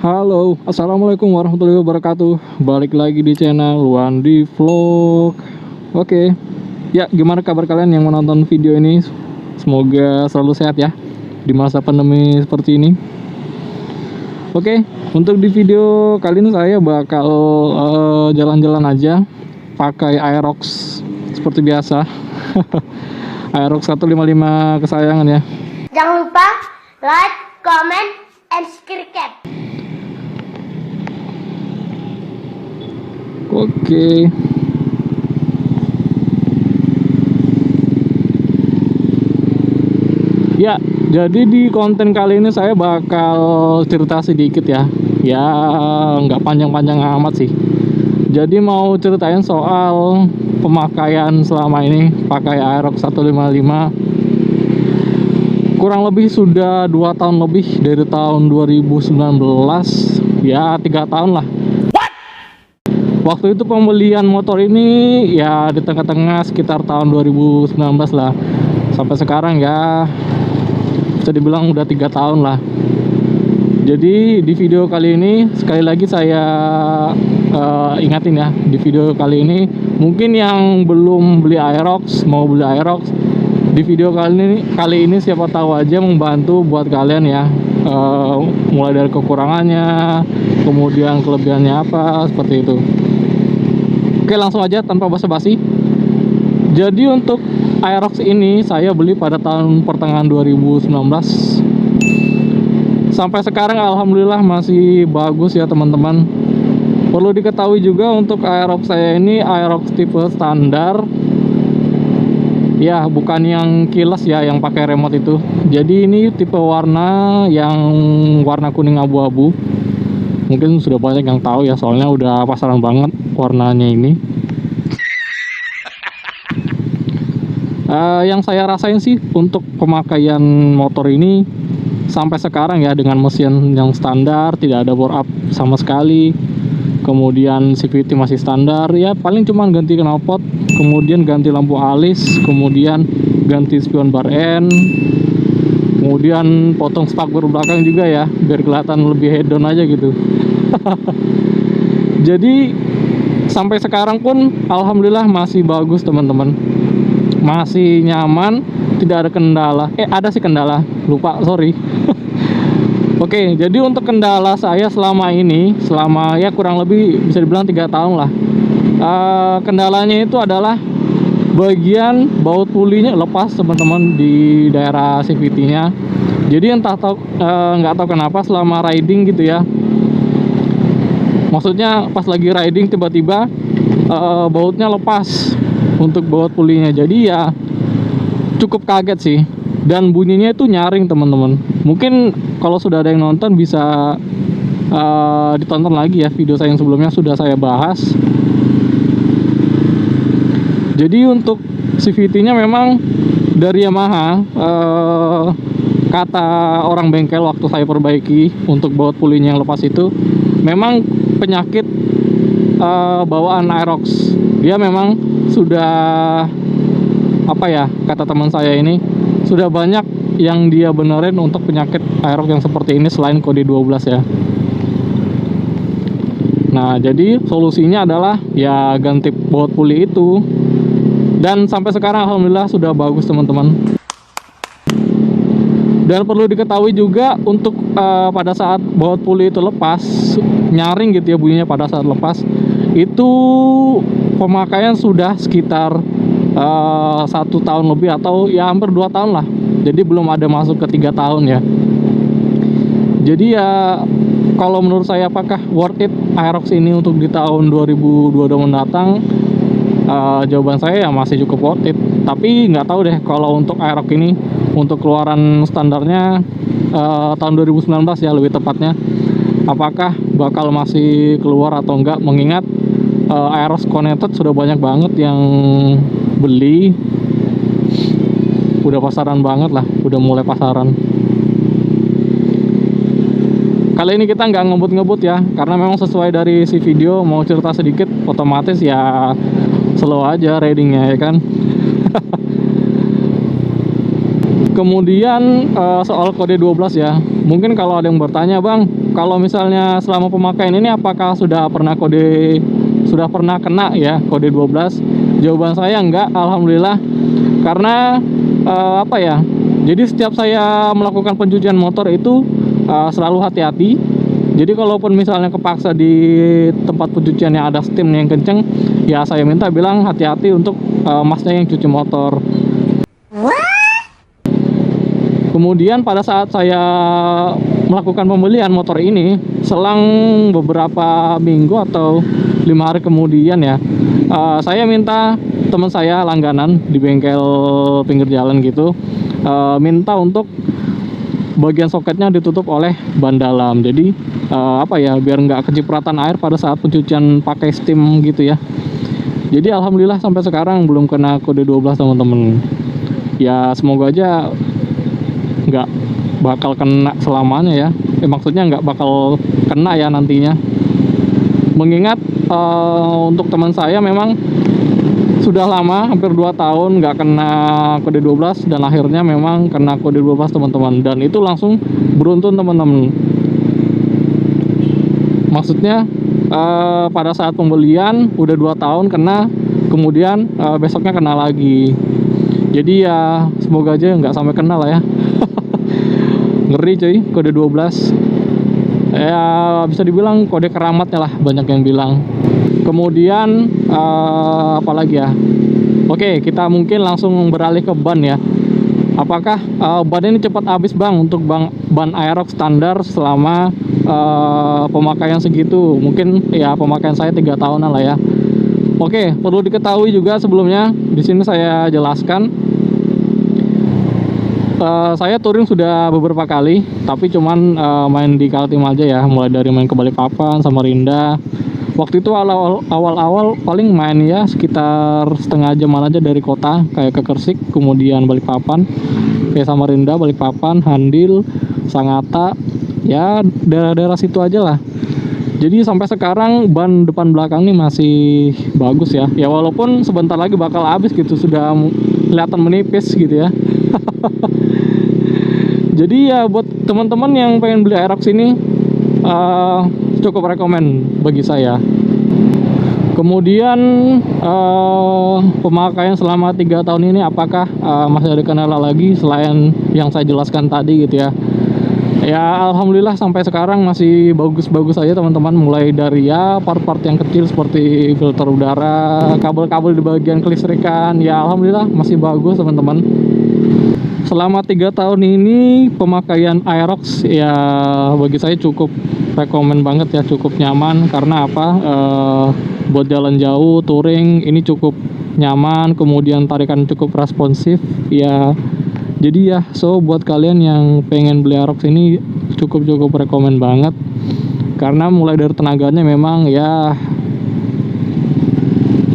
Halo, assalamualaikum warahmatullahi wabarakatuh. Balik lagi di channel Wandi Vlog. Oke, ya gimana kabar kalian yang menonton video ini? Semoga selalu sehat ya di masa pandemi seperti ini. Oke, untuk di video kali ini saya bakal jalan-jalan aja pakai Aerox seperti biasa. Aerox 155 kesayangan ya. Jangan lupa like, comment, and subscribe. Oke. Ya, jadi di konten kali ini saya bakal cerita sedikit ya. Ya, nggak panjang-panjang amat sih. Jadi mau ceritain soal pemakaian selama ini pakai Aerox 155. Kurang lebih sudah 2 tahun lebih dari tahun 2019. Ya, 3 tahun lah. Waktu itu pembelian motor ini ya di tengah-tengah sekitar tahun 2019 lah. Sampai sekarang ya bisa dibilang udah 3 tahun lah. Jadi di video kali ini sekali lagi saya ingatin ya, di video kali ini mungkin yang belum beli Aerox, mau beli Aerox, di video kali ini siapa tahu aja membantu buat kalian ya. Mulai dari kekurangannya, kemudian kelebihannya apa, seperti itu. Oke, langsung aja tanpa basa-basi. Jadi untuk Aerox ini saya beli pada tahun pertengahan 2019. Sampai sekarang alhamdulillah masih bagus ya teman-teman. Perlu diketahui juga untuk Aerox saya ini Aerox tipe standar. Ya, bukan yang kilas ya, yang pakai remote itu. Jadi ini tipe warna yang warna kuning abu-abu. Mungkin sudah banyak yang tahu ya, soalnya udah pasaran banget warnanya ini. Yang saya rasain sih untuk pemakaian motor ini sampai sekarang ya, dengan mesin yang standar, tidak ada bore up sama sekali. Kemudian CVT masih standar ya, paling cuma ganti knalpot, kemudian ganti lampu alis, kemudian ganti spion bar end, kemudian potong spakbor belakang juga ya, biar kelihatan lebih hedon aja gitu. Jadi sampai sekarang pun alhamdulillah masih bagus teman-teman, masih nyaman, tidak ada kendala. Ada sih kendala, lupa, sorry. Oke, jadi untuk kendala saya selama ini, selama ya kurang lebih bisa dibilang 3 tahun lah, kendalanya itu adalah bagian baut pulinya lepas teman-teman di daerah CVT nya. Jadi nggak tahu kenapa selama riding gitu ya, maksudnya pas lagi riding tiba-tiba bautnya lepas untuk baut pulinya. Jadi ya cukup kaget sih, dan bunyinya itu nyaring teman-teman. Mungkin kalau sudah ada yang nonton bisa ditonton lagi ya, video saya yang sebelumnya sudah saya bahas. Jadi untuk CVT nya memang dari Yamaha, kata orang bengkel waktu saya perbaiki untuk baut pulinya yang lepas itu, memang penyakit bawaan Aerox. Dia memang sudah, apa ya, kata teman saya ini, sudah banyak yang dia benerin untuk penyakit Aerox yang seperti ini selain kode 12 ya. Nah, jadi solusinya adalah ya ganti baut puli itu. Dan sampai sekarang alhamdulillah sudah bagus teman-teman. Dan perlu diketahui juga untuk pada saat baut puli itu lepas, nyaring gitu ya bunyinya pada saat lepas, itu pemakaian sudah sekitar 1 tahun lebih, atau ya hampir 2 tahun lah. Jadi belum ada masuk ke 3 tahun ya. Jadi ya kalau menurut saya apakah worth it Aerox ini untuk di tahun 2022 mendatang? Jawaban saya ya masih cukup worth it. Tapi nggak tahu deh kalau untuk Aerox ini, untuk keluaran standarnya tahun 2019 ya lebih tepatnya, apakah bakal masih keluar atau enggak, mengingat Aerox connected sudah banyak banget yang beli, udah pasaran banget lah, udah mulai pasaran. Kali ini kita nggak ngebut-ngebut ya, karena memang sesuai dari si video, mau cerita sedikit otomatis ya slow aja ridingnya ya kan. Kemudian soal kode 12 ya. Mungkin kalau ada yang bertanya, Bang, kalau misalnya selama pemakaian ini apakah sudah pernah kena ya kode 12? Jawaban saya enggak, alhamdulillah. Karena apa ya? Jadi setiap saya melakukan pencucian motor itu selalu hati-hati. Jadi kalaupun misalnya kepaksa di tempat pencucian yang ada steam yang kenceng, ya saya minta bilang hati-hati untuk masnya yang cuci motor. Kemudian pada saat saya melakukan pembelian motor ini, selang beberapa minggu atau 5 hari kemudian ya, saya minta teman saya langganan di bengkel pinggir jalan gitu, minta untuk bagian soketnya ditutup oleh ban dalam. Jadi apa ya, biar nggak kecipratan air pada saat pencucian pakai steam gitu ya. Jadi alhamdulillah sampai sekarang belum kena kode 12 teman-teman. Ya semoga aja nggak bakal kena selamanya ya. Maksudnya nggak bakal kena ya nantinya. Mengingat untuk teman saya memang sudah lama, hampir 2 tahun nggak kena kode 12 dan akhirnya memang kena kode 12 teman-teman, dan itu langsung beruntun teman-teman. Maksudnya pada saat pembelian udah 2 tahun kena, kemudian besoknya kena lagi. Jadi ya semoga aja nggak sampai kena lah ya. Ngeri cuy, kode 12 ya, bisa dibilang kode keramatnya lah, banyak yang bilang. Kemudian apalagi ya, oke, kita mungkin langsung beralih ke ban ya. Apakah ban ini cepat habis, Bang, untuk ban Aerox standar selama pemakaian segitu? Mungkin ya pemakaian saya 3 tahunan lah ya. Oke, perlu diketahui juga sebelumnya, di sini saya jelaskan, saya touring sudah beberapa kali, tapi cuman main di Kaltim aja ya, mulai dari main ke Balikpapan, Samarinda. Waktu itu awal-awal paling main ya sekitar setengah jam aja dari kota, kayak ke Kersik, kemudian Balikpapan, kayak Samarinda, Balikpapan, Handil, Sangatta, ya daerah-daerah situ aja lah. Jadi sampai sekarang ban depan belakang nih masih bagus ya. Ya walaupun sebentar lagi bakal habis gitu, sudah kelihatan menipis gitu ya. Jadi ya buat teman-teman yang pengen beli Aerox ini cukup rekomen bagi saya. Kemudian pemakaian selama 3 tahun ini apakah masih ada kendala lagi selain yang saya jelaskan tadi gitu ya. Ya alhamdulillah sampai sekarang masih bagus-bagus aja teman-teman, mulai dari ya part-part yang kecil seperti filter udara, kabel-kabel di bagian kelistrikan, ya alhamdulillah masih bagus teman-teman. Selama 3 tahun ini pemakaian Aerox ya bagi saya cukup rekomen banget ya, cukup nyaman. Karena apa? Buat jalan jauh, touring ini cukup nyaman, kemudian tarikan cukup responsif ya. Jadi ya, so buat kalian yang pengen beli Aerox ini cukup rekomen banget. Karena mulai dari tenaganya memang ya,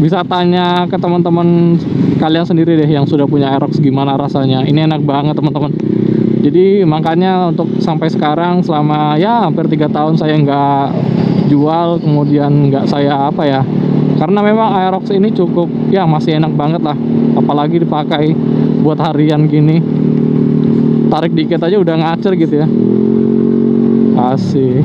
bisa tanya ke teman-teman kalian sendiri deh yang sudah punya Aerox gimana rasanya. Ini enak banget teman-teman. Jadi makanya untuk sampai sekarang selama ya hampir 3 tahun saya nggak jual, kemudian nggak saya apa ya, karena memang Aerox ini cukup ya masih enak banget lah, apalagi dipakai buat harian gini, tarik dikit aja udah ngacer gitu ya, asik.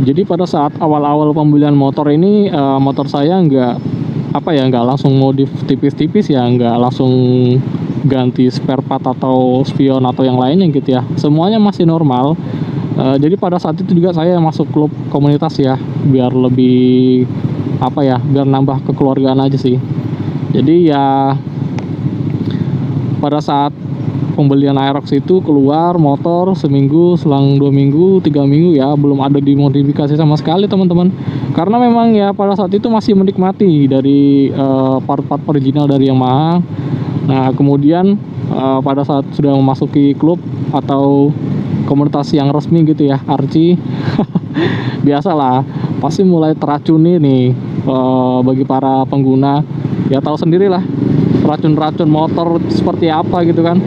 Jadi pada saat awal-awal pembelian motor ini, motor saya nggak langsung modif tipis-tipis ya, nggak langsung ganti spare part atau spion atau yang lainnya gitu ya. Semuanya masih normal. Jadi pada saat itu juga saya masuk klub komunitas ya, biar lebih biar nambah kekeluargaan aja sih. Jadi ya pada saat pembelian Aerox itu keluar motor seminggu, selang 2 minggu, 3 minggu ya belum ada dimodifikasi sama sekali teman-teman. Karena memang ya pada saat itu masih menikmati dari part-part original dari Yamaha. Nah kemudian pada saat sudah memasuki klub atau komunitas yang resmi gitu ya, Arci, biasalah pasti mulai teracuni nih bagi para pengguna. Ya tahu sendiri lah, racun-racun motor seperti apa gitu kan.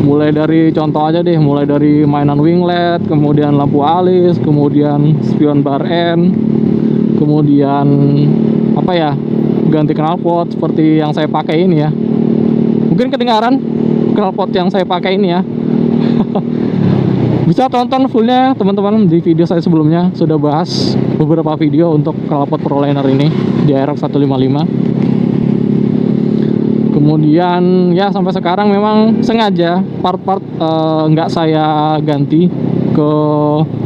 Mulai dari contoh aja deh, mulai dari mainan winglet, kemudian lampu alis, kemudian spion bar end, kemudian apa ya, ganti knalpot seperti yang saya pakai ini ya. Mungkin kedengaran knalpot yang saya pakai ini ya. Bisa tonton fullnya teman-teman di video saya sebelumnya, sudah bahas beberapa video untuk knalpot Proliner ini di Aerox 155. Kemudian ya sampai sekarang memang sengaja part-part nggak saya ganti ke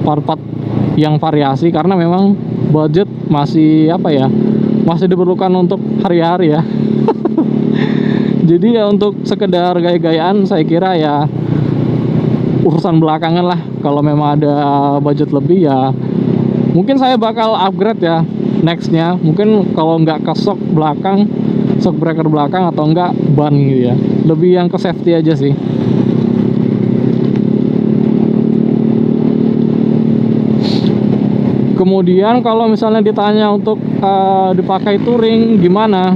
part-part yang variasi, karena memang budget masih apa ya, masih diperlukan untuk hari-hari ya. Jadi ya untuk sekedar gaya-gayaan saya kira ya urusan belakangan lah. Kalau memang ada budget lebih ya mungkin saya bakal upgrade ya nextnya. Mungkin kalau nggak ke shock belakang, shock breaker belakang, atau enggak ban gitu ya, lebih yang ke safety aja sih. Kemudian kalau misalnya ditanya untuk dipakai touring gimana,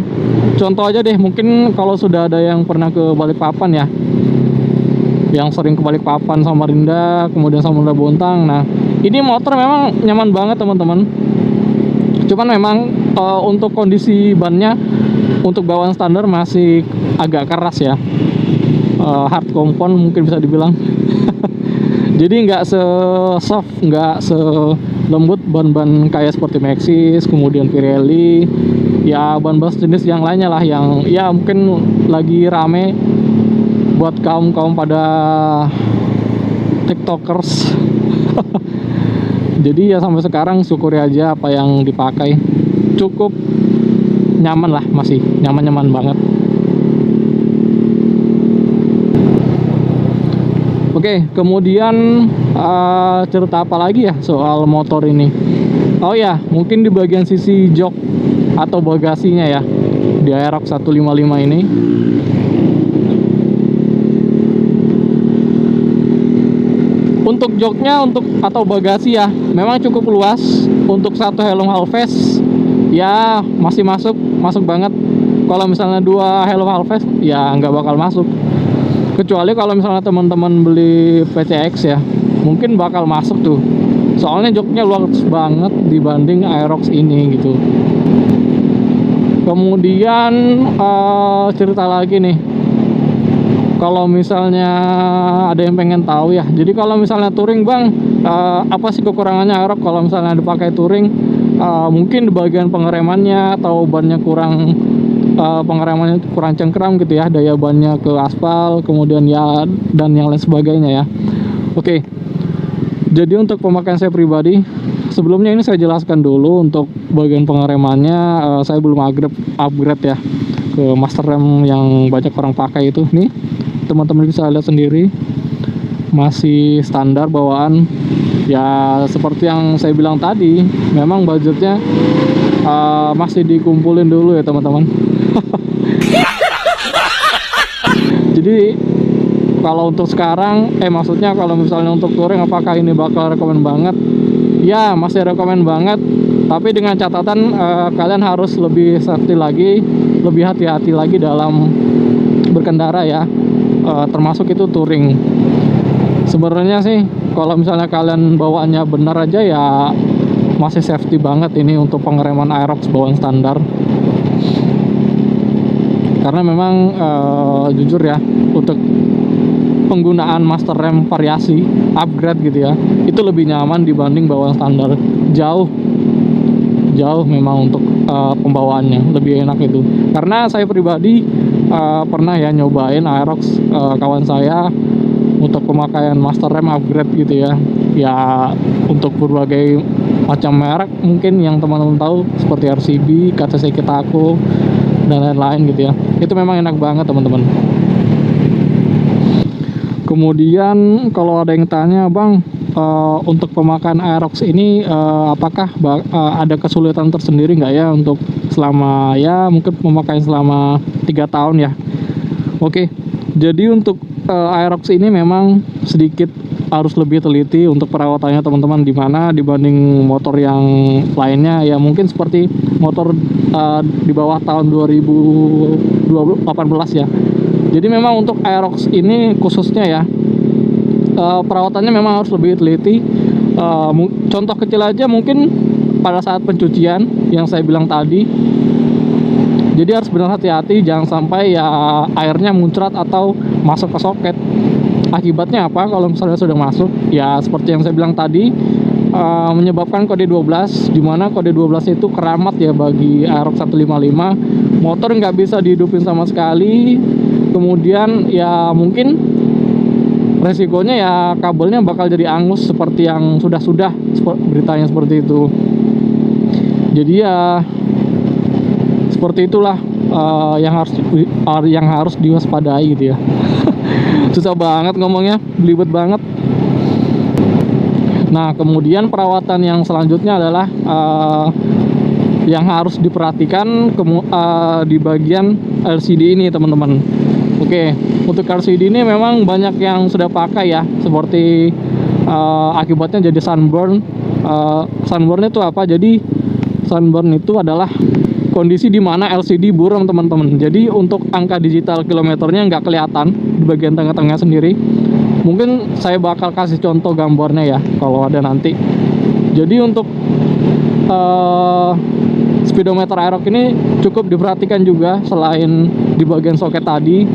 contoh aja deh, mungkin kalau sudah ada yang pernah ke Balikpapan ya, yang sering ke Balikpapan, Samarinda, kemudian Samarinda Bontang. Nah, ini motor memang nyaman banget teman-teman. Cuman memang untuk kondisi bannya untuk bawaan standar masih agak keras ya, hard compound mungkin bisa dibilang. Jadi nggak se-soft, nggak selembut ban-ban kayak seperti Maxxis, kemudian Pirelli, ya ban-ban jenis yang lainnya lah, yang ya mungkin lagi rame buat kaum pada tiktokers. Jadi ya sampai sekarang syukuri aja apa yang dipakai, cukup nyaman lah, masih nyaman banget. Oke, kemudian cerita apa lagi ya soal motor ini? Oh ya, mungkin di bagian sisi jok atau bagasinya ya di Aerox 155 ini. Untuk joknya atau bagasi ya memang cukup luas. Untuk satu helm halves ya masih masuk banget. Kalau misalnya dua helm halves ya nggak bakal masuk. Kecuali kalau misalnya teman-teman beli PCX ya, mungkin bakal masuk tuh. Soalnya joknya luas banget dibanding Aerox ini gitu. Kemudian cerita lagi nih, kalau misalnya ada yang pengen tahu ya, jadi kalau misalnya touring bang, apa sih kekurangannya Aerox kalau misalnya dipakai touring? Mungkin di bagian pengeremannya atau bannya kurang, pengeremannya kurang cengkram gitu ya, daya bannya ke aspal, kemudian ya dan yang lain sebagainya ya. Oke, jadi untuk pemakaian saya pribadi, sebelumnya ini saya jelaskan dulu untuk bagian pengeremannya. Saya belum upgrade ya ke master rem yang banyak orang pakai itu. Nih teman-teman bisa lihat sendiri, masih standar bawaan ya. Seperti yang saya bilang tadi, memang budgetnya masih dikumpulin dulu ya teman-teman. Jadi kalau untuk sekarang, maksudnya kalau misalnya untuk touring apakah ini bakal rekomen banget? Ya masih rekomen banget, tapi dengan catatan kalian harus lebih safety lagi, lebih hati-hati lagi dalam berkendara ya, termasuk itu touring. Sebenarnya sih kalau misalnya kalian bawaannya benar aja ya masih safety banget ini untuk pengereman Aerox bawaan standar. Karena memang jujur ya, untuk penggunaan master rem variasi upgrade gitu ya, itu lebih nyaman dibanding bawaan standar. Jauh memang untuk pembawaannya lebih enak itu. Karena saya pribadi pernah ya nyobain Aerox kawan saya untuk pemakaian master rem upgrade gitu ya. Ya untuk berbagai macam merek mungkin yang teman-teman tahu, seperti RCB, KTC Kitaco dan lain-lain gitu ya. Itu memang enak banget teman-teman. Kemudian kalau ada yang tanya, bang, untuk pemakaian Aerox ini apakah ada kesulitan tersendiri nggak ya untuk selama ya mungkin pemakaian selama 3 tahun ya? Oke, jadi untuk Aerox ini memang sedikit harus lebih teliti untuk perawatannya teman-teman, dimana dibanding motor yang lainnya ya. Mungkin seperti motor di bawah tahun 2018 ya. Jadi memang untuk Aerox ini khususnya ya, perawatannya memang harus lebih teliti. Contoh kecil aja mungkin pada saat pencucian yang saya bilang tadi. Jadi harus benar hati-hati, jangan sampai ya airnya muncrat atau masuk ke soket. Akibatnya apa kalau misalnya sudah masuk? Ya seperti yang saya bilang tadi, menyebabkan kode 12, dimana kode 12 itu keramat ya bagi Aerox 155. Motor nggak bisa dihidupin sama sekali. Kemudian ya mungkin resikonya ya kabelnya bakal jadi angus seperti yang sudah-sudah beritanya seperti itu. Jadi ya seperti itulah yang harus diwaspadai gitu ya. Susah banget ngomongnya, belibet banget. Nah, kemudian perawatan yang selanjutnya adalah yang harus diperhatikan di bagian LCD ini, teman-teman. Oke, untuk LCD ini memang banyak yang sudah pakai ya, seperti akibatnya jadi sunburn. Sunburn itu apa? Jadi sunburn itu adalah kondisi di mana LCD buram, teman-teman. Jadi untuk angka digital kilometernya nggak kelihatan di bagian tengah-tengah sendiri. Mungkin saya bakal kasih contoh gambarnya ya kalau ada nanti. Jadi untuk speedometer Aerox ini cukup diperhatikan juga selain di bagian soket tadi.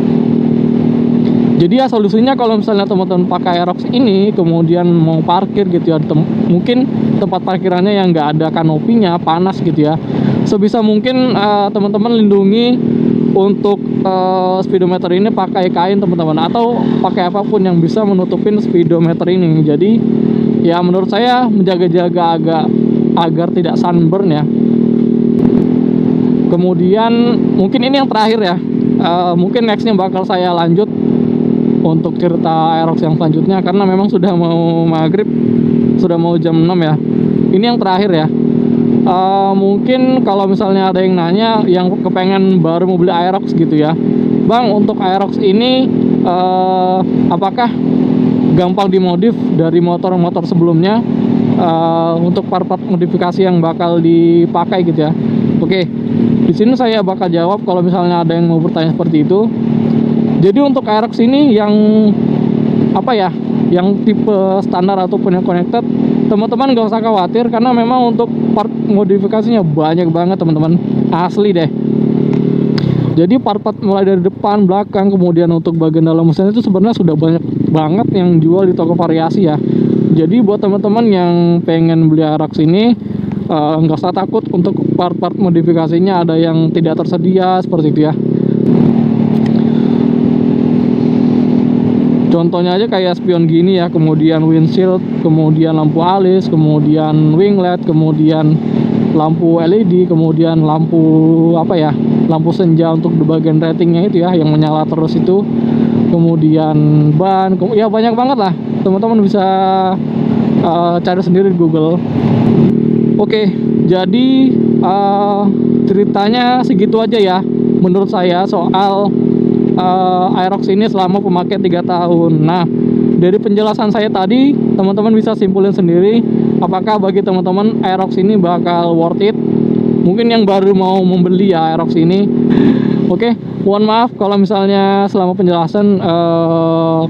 Jadi ya solusinya kalau misalnya teman-teman pakai Aerox ini kemudian mau parkir gitu ya, mungkin tempat parkirannya yang nggak ada kanopinya, panas gitu ya, sebisa mungkin teman-teman lindungi untuk speedometer ini pakai kain, teman-teman, atau pakai apapun yang bisa menutupin speedometer ini. Jadi ya menurut saya menjaga-jaga agar tidak sunburn ya. Kemudian mungkin ini yang terakhir ya, mungkin nextnya bakal saya lanjut untuk cerita Aerox yang selanjutnya, karena memang sudah mau maghrib, sudah mau jam 6 ya. Ini yang terakhir ya. Mungkin kalau misalnya ada yang nanya, yang kepengen baru mau beli Aerox gitu ya, Bang, untuk Aerox ini apakah gampang dimodif dari motor-motor sebelumnya untuk part-part modifikasi yang bakal dipakai gitu ya? Oke, di sini saya bakal jawab kalau misalnya ada yang mau bertanya seperti itu. Jadi untuk Aerox ini yang apa ya, yang tipe standar ataupun yang connected, teman-teman gak usah khawatir, karena memang untuk part modifikasinya banyak banget, teman-teman, asli deh. Jadi part-part mulai dari depan, belakang, kemudian untuk bagian dalam mesin itu sebenarnya sudah banyak banget yang jual di toko variasi ya. Jadi buat teman-teman yang pengen beli Aerox ini, nggak usah takut untuk part-part modifikasinya ada yang tidak tersedia seperti itu ya. Contohnya aja kayak spion gini ya, kemudian windshield, kemudian lampu alis, kemudian winglet, kemudian lampu LED, kemudian lampu apa ya, lampu senja untuk di bagian ratingnya itu ya, yang menyala terus itu, kemudian ban, ya banyak banget lah, teman-teman bisa cari sendiri di Google. Oke, jadi ceritanya segitu aja ya menurut saya soal Aerox ini selama pemakai 3 tahun. Nah, dari penjelasan saya tadi, teman-teman bisa simpulin sendiri apakah bagi teman-teman Aerox ini bakal worth it. Mungkin yang baru mau membeli ya Aerox ini. Oke, mohon maaf kalau misalnya selama penjelasan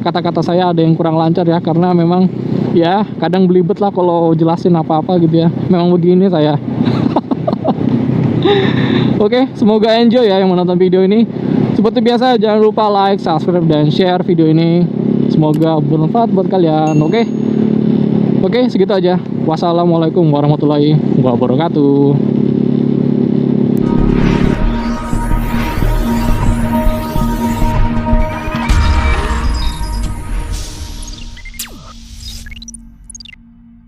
kata-kata saya ada yang kurang lancar ya, karena memang ya kadang belibet lah kalau jelasin apa-apa gitu ya. Memang begini saya. Oke, semoga enjoy ya yang menonton video ini. Seperti biasa, jangan lupa like, subscribe, dan share video ini. Semoga bermanfaat buat kalian. Oke, segitu aja. Wassalamualaikum warahmatullahi wabarakatuh.